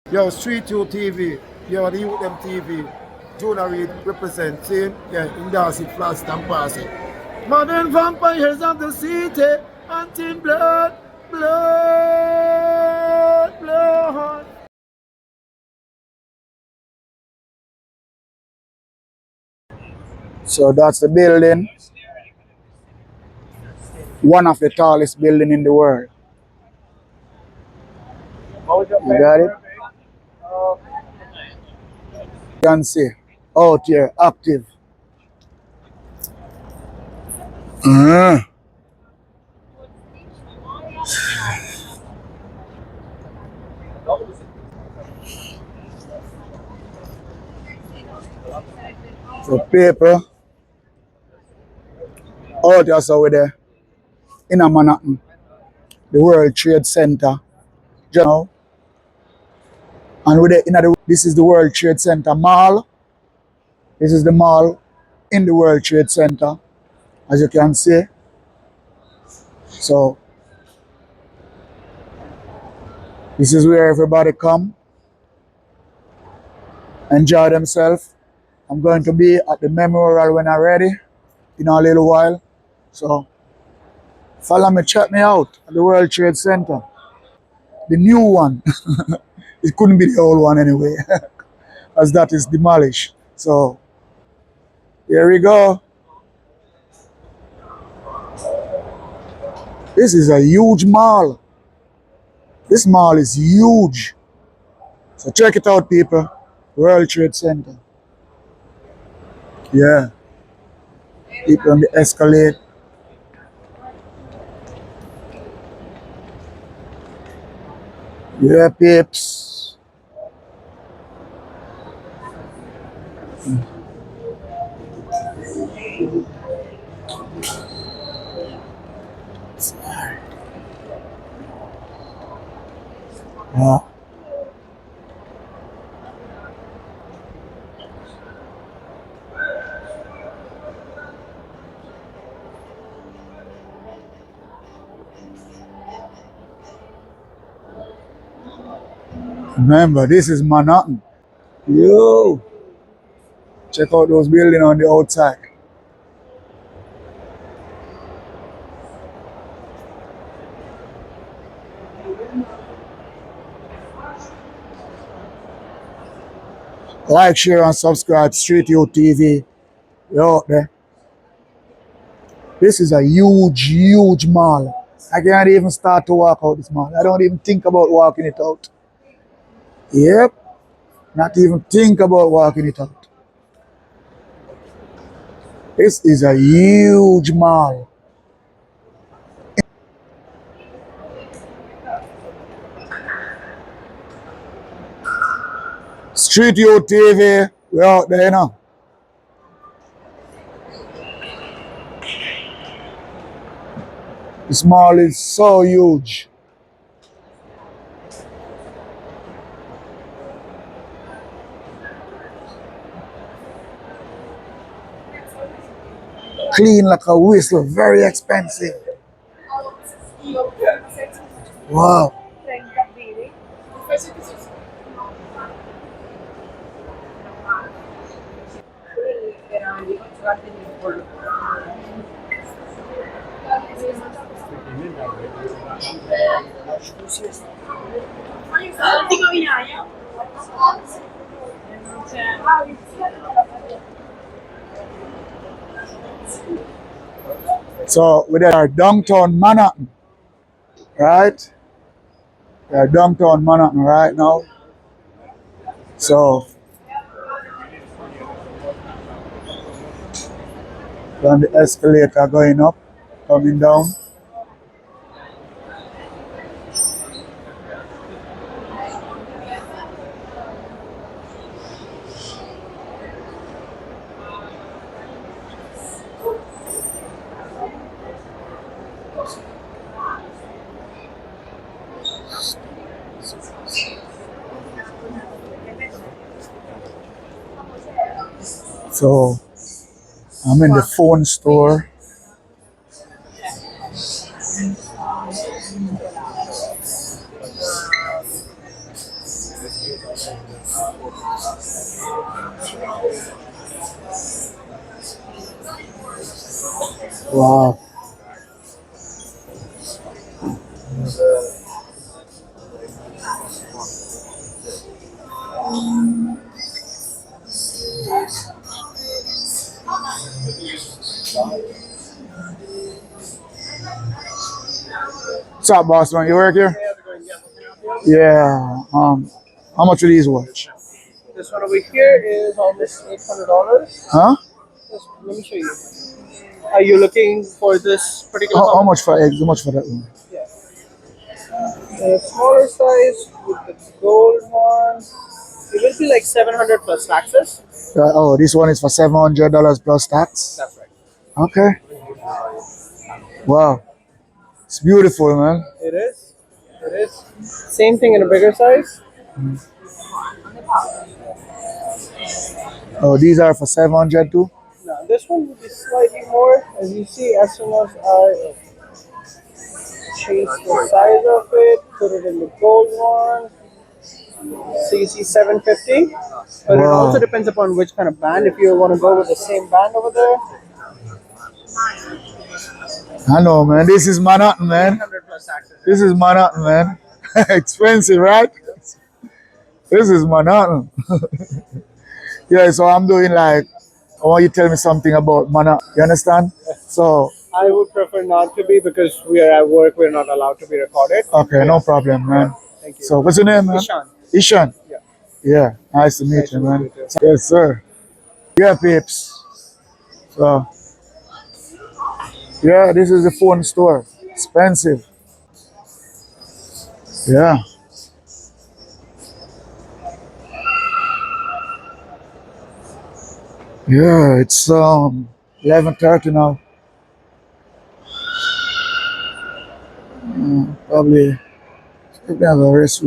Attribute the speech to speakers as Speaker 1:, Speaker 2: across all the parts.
Speaker 1: Yo, Street U TV, yo, the Youth Them TV, Jonah Reid representing, yeah, in Darcy, Flash, and Passy. Modern vampires of the city, hunting blood, blood, blood. So that's the building, one of the tallest building in the world. You got it? You can see out here, active. Uh-huh. So people out here, so we're there in a Manhattan, the World Trade Center, you know, and we're there in this is the World Trade Center Mall. This is the mall in the World Trade Center, as you can see. So this is where everybody come, enjoy themselves. I'm going to be at the memorial when I'm ready in a little while. So follow me, check me out at the World Trade Center. The new one. It couldn't be the old one anyway, as that is demolished. So here we go. This is a huge mall. This mall is huge. So check it out, people. World Trade Center. Yeah. People on the escalade. Yeah, peeps. Yeah. Remember, this is Manhattan. Yo. Check out those buildings on the outside. Like, share, and subscribe. Street U TV. You're out there. This is a huge, huge mall. I can't even start to walk out this mall. I don't even think about walking it out. Yep. Not even think about walking it out. This is a huge mall. Street U TV. We're out there now. This mall is so huge. Clean like a whistle. Very expensive. Wow. So we are downtown Manhattan, right? We are downtown Manhattan right now. So on the escalator going up, coming down. So I'm in the phone store. Wow. What's up, boss man? You work here? Yeah. How much are these watch?
Speaker 2: This one over here is almost $800.
Speaker 1: Huh?
Speaker 2: Let me show you. Are you looking for this particular
Speaker 1: How
Speaker 2: model?
Speaker 1: much for eggs? How much for that one?
Speaker 2: Yeah. The smaller size with the gold one, it will be like 700 plus taxes.
Speaker 1: Oh, this one is for $700 plus tax.
Speaker 2: That's right.
Speaker 1: Okay. Wow. It's beautiful, man.
Speaker 2: It is. It is. Same thing in a bigger size.
Speaker 1: Oh, these are for 700 too.
Speaker 2: Now this one will be slightly more. As you see, as soon as I change the size of it, put it in the gold one. So you see 750. But it
Speaker 1: Wow.
Speaker 2: also depends upon which kind of band. If you want to go with the same band over there,
Speaker 1: I know, man. This is Manhattan, man.
Speaker 2: 100 plus taxes.
Speaker 1: This is Manhattan, man. Expensive, right? This is Manhattan. Yeah, so I'm doing like, I want you to tell me something about Manhattan. You understand? So,
Speaker 2: I would prefer not to be because we are at work. We're not allowed to be recorded.
Speaker 1: okay, no problem, man.
Speaker 2: Thank you.
Speaker 1: So, what's your name, man?
Speaker 2: Ishan.
Speaker 1: Ishan.
Speaker 2: Yeah.
Speaker 1: Yeah, nice to meet
Speaker 2: Nice
Speaker 1: you,
Speaker 2: to meet
Speaker 1: man.
Speaker 2: you too.
Speaker 1: Yes, sir. Yeah, peeps. So, yeah, this is the phone store. Expensive. Yeah. Yeah, it's 11:30 now. Probably we have a rest.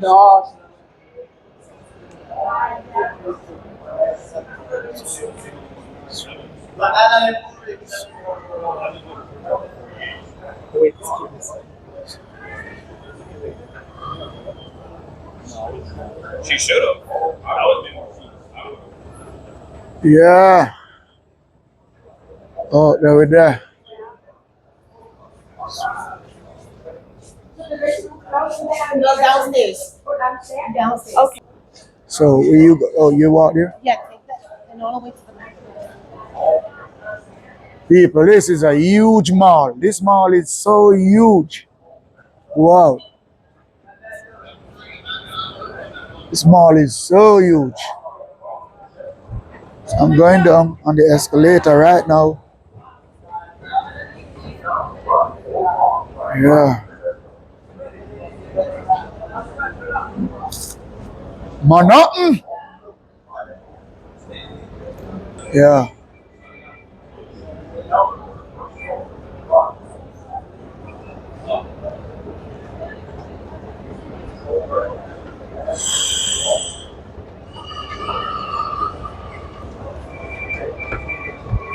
Speaker 2: No. Wait.
Speaker 3: She should have. I would have
Speaker 1: Yeah. Oh, there we there.
Speaker 4: No, downstairs. Downstairs. Okay.
Speaker 1: So you you walk there?
Speaker 4: Yeah, take that and all the way to the back.
Speaker 1: People, this is a huge mall. This mall is so huge. Wow. This mall is so huge. So I'm going down on the escalator right now. Yeah. Manhattan. Yeah.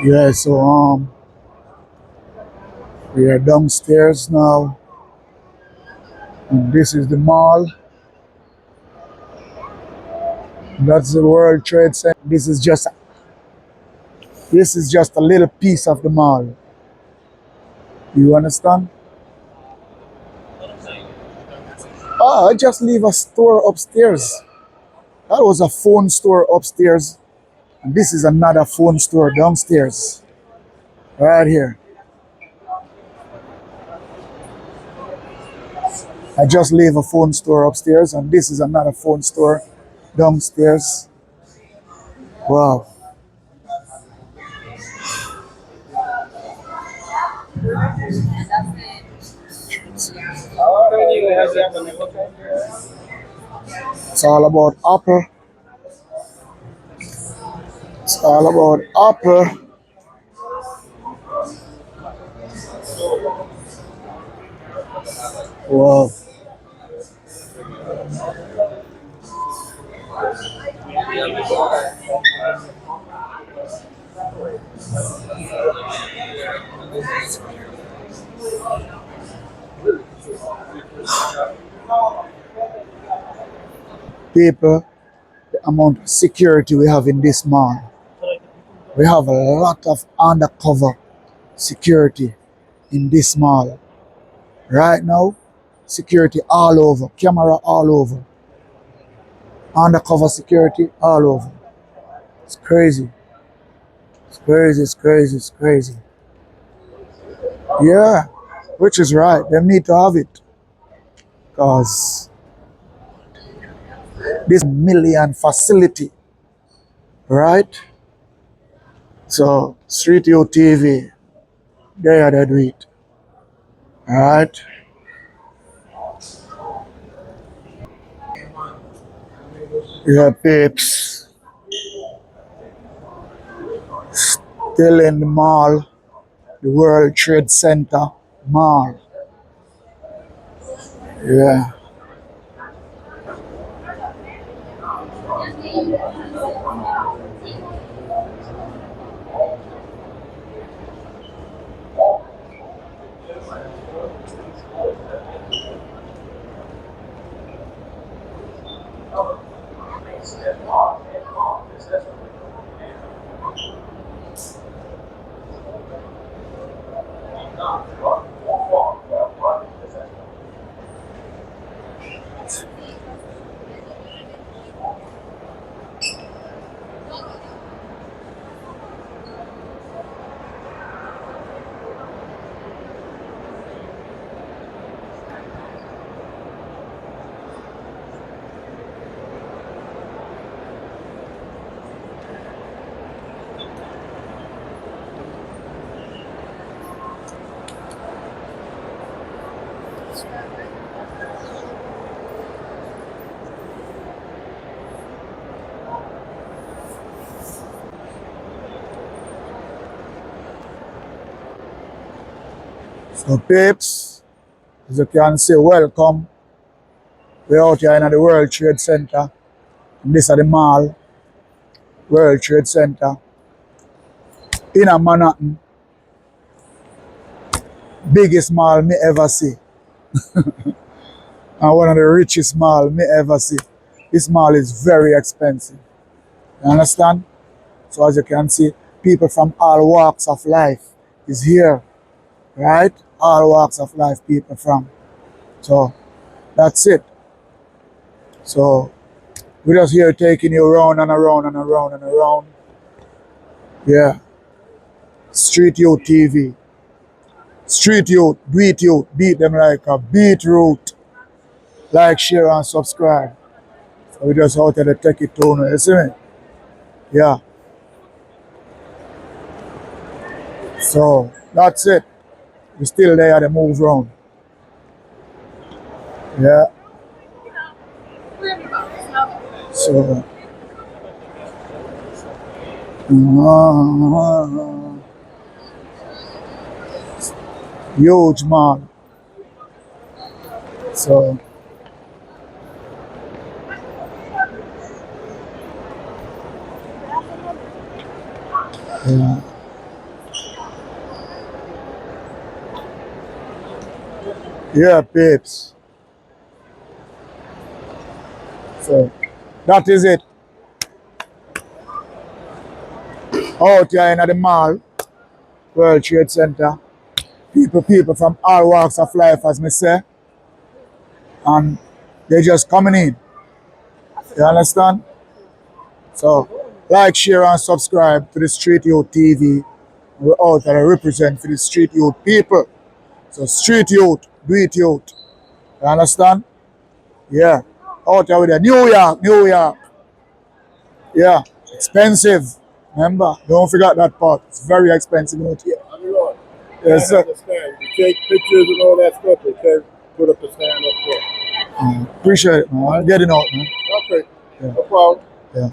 Speaker 1: Yeah, so we are downstairs now. And this is the mall. That's the World Trade Center. This is just a little piece of the mall. You understand? Oh, I just leave a store upstairs. That was a phone store upstairs. And this is another phone store downstairs. Right here. I just leave a phone store upstairs and this is another phone store downstairs. Wow. It's all about Apple. It's all about Apple. Wow. People, the amount of security we have in this mall. We have a lot of undercover security in this mall. Right now, security all over, camera all over, undercover security all over. It's crazy. It's crazy, it's crazy, it's crazy. Yeah, which is right. They need to have it. Because this million facility, right? So, Street U TV, they are the do it. Alright? Yeah, peeps. Still in the mall, the World Trade Center Mall. Yeah. So, peeps, as you can see, welcome. We're out here in the World Trade Center. And this is the mall, World Trade Center. In a Manhattan, biggest mall me ever see. And one of the richest mall me ever see. This mall is very expensive. You understand? So as you can see, people from all walks of life is here, right? All walks of life people from. So that's it. So we're just here taking you around and around and around and around. Yeah. Street Youth TV. Street Youth, beat youth, beat them like a beetroot. Like, share, and subscribe. So we just out there to take it to you see me? Yeah. So that's it. We're still there to move around. Yeah. So huge man. So yeah. Yeah, peeps. So that is it. Out here in the mall, World Trade Center. People from all walks of life, as me say. And they're just coming in. You understand? So like, share, and subscribe to the Street Youth TV. We're out there to represent for the Street Youth people. So Street Youth, do it youth. You understand? Yeah. Out there with the New York, New York. Yeah. Expensive. Remember, don't forget that part. It's very expensive out here. Yes, sir.
Speaker 5: You take pictures and all that stuff, they can't put up a stand up front.
Speaker 1: Appreciate it, man. I'm getting out, man.
Speaker 5: Okay,
Speaker 1: Yeah.
Speaker 5: no problem.
Speaker 1: Yeah.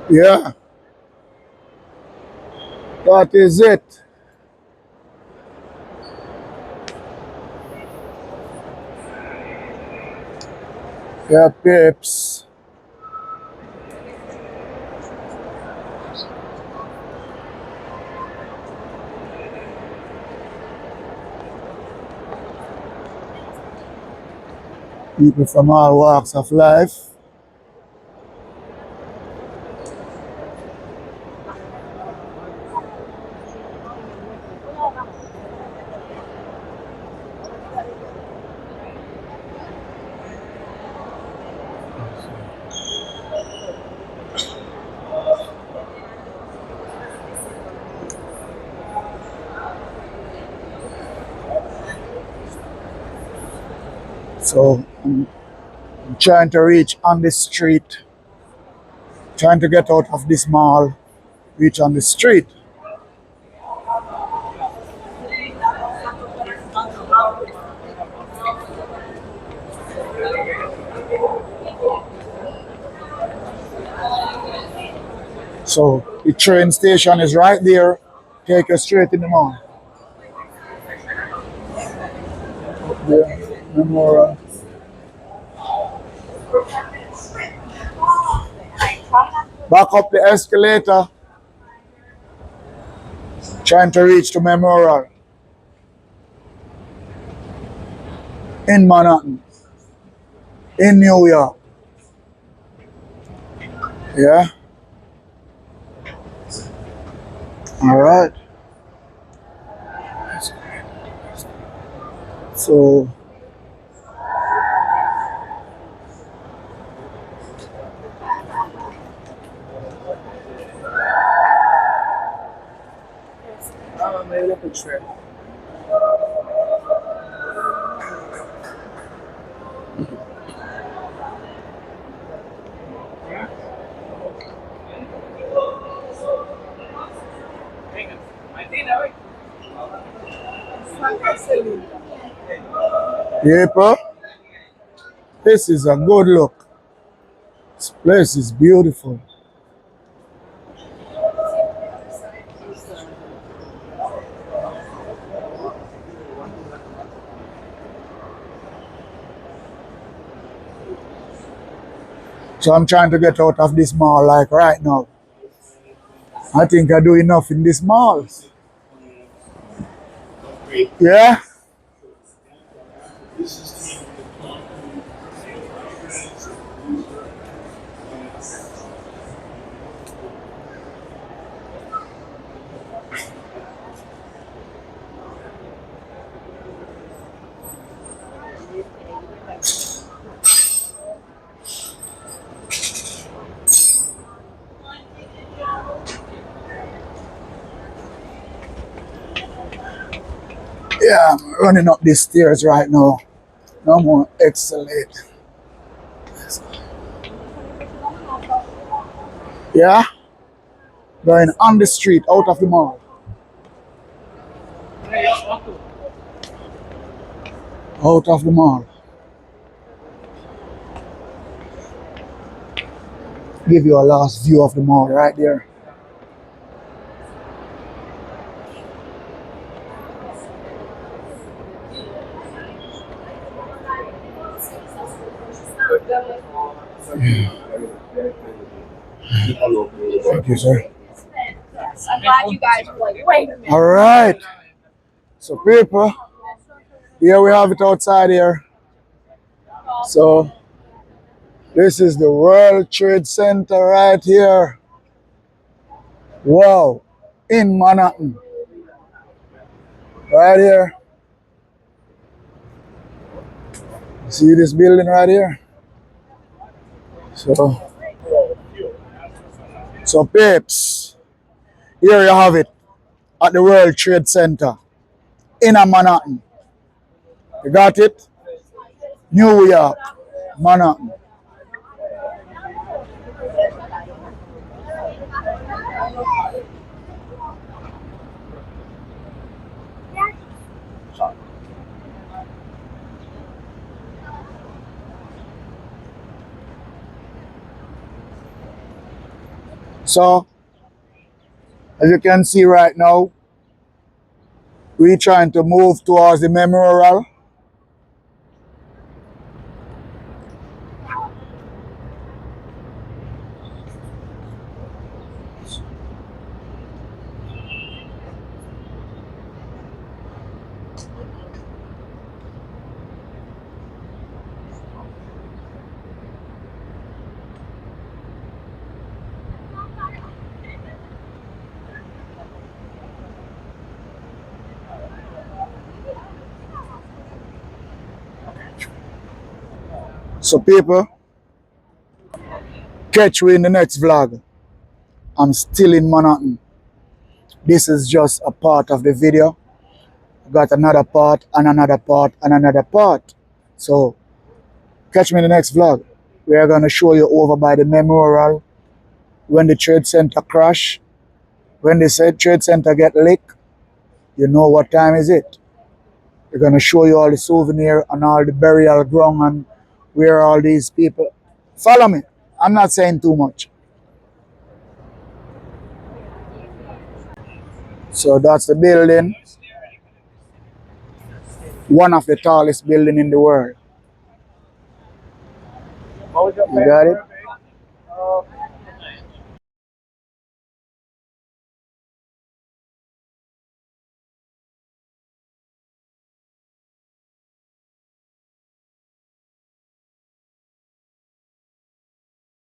Speaker 1: Yeah. That is it. Yeah, pips. People from all walks of life. So I'm trying to reach on the street, trying to get out of this mall, reach on the street. So the train station is right there. Take you straight in the mall. There, Memorial. Back up the escalator. Trying to reach to Memorial. In Manhattan. In New York. Yeah? Alright. So
Speaker 2: Maybe look at trip.
Speaker 1: Paper. This is a good look. This place is beautiful. So I'm trying to get out of this mall like right now. I think I do enough in this mall. Yeah? Yeah, I'm running up these stairs right now. No more excellent. Yeah? Going on the street, out of the mall. Out of the mall. Give you a last view of the mall right there. Thank you, sir.
Speaker 4: I'm glad you guys were like, wait a minute.
Speaker 1: All right. So, people, here we have it outside here. So, this is the World Trade Center right here. Wow. In Manhattan. Right here. See this building right here? So peeps, here you have it at the World Trade Center in a Manhattan. You got it? New York, Manhattan. So, as you can see right now, we're trying to move towards the memorial. So people, catch me in the next vlog. I'm still in Manhattan. This is just a part of the video. Got another part and another part and another part. So catch me in the next vlog. We are gonna show you over by the memorial when the Trade Center crash. When they said Trade Center get licked, you know what time is it. We're gonna show you all the souvenir and all the burial ground and where all these people. Follow me. I'm not saying too much. So that's the building. One of the tallest building in the world.
Speaker 2: What was your
Speaker 1: You got it?